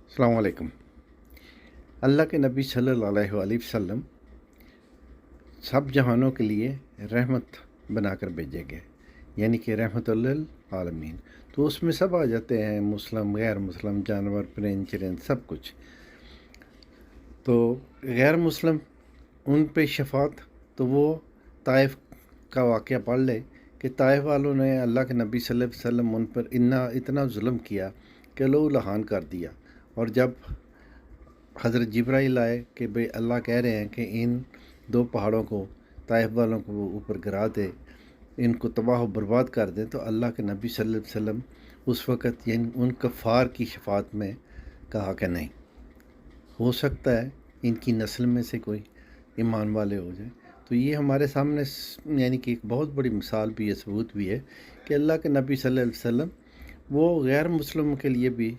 السلام علیکم۔ اللہ کے نبی صلی اللہ علیہ وسلم سب جہانوں کے لیے رحمت بنا کر بھیجے گئے، یعنی کہ رحمت للعالمین۔ تو اس میں سب آ جاتے ہیں، مسلم، غیر مسلم، جانور، پرند چرند، سب کچھ۔ تو غیر مسلم ان پہ شفاعت، تو وہ طائف کا واقعہ پڑھ لے کہ طائف والوں نے اللہ کے نبی صلی اللہ علیہ وسلم ان پر اتنا ظلم کیا کہ لو لہان کر دیا۔ اور جب حضرت جبرائیل آئے کہ بھئی اللہ کہہ رہے ہیں کہ ان دو پہاڑوں کو طائف والوں کو اوپر گرا دے، ان کو تباہ و برباد کر دیں، تو اللہ کے نبی صلی اللہ علیہ وسلم اس وقت یعنی ان کفار کی شفاعت میں کہا کہ نہیں، ہو سکتا ہے ان کی نسل میں سے کوئی ایمان والے ہو جائیں۔ تو یہ ہمارے سامنے یعنی کہ ایک بہت بڑی مثال بھی ہے، ثبوت بھی ہے کہ اللہ کے نبی صلی اللہ علیہ وسلم وہ غیر مسلم کے لیے بھی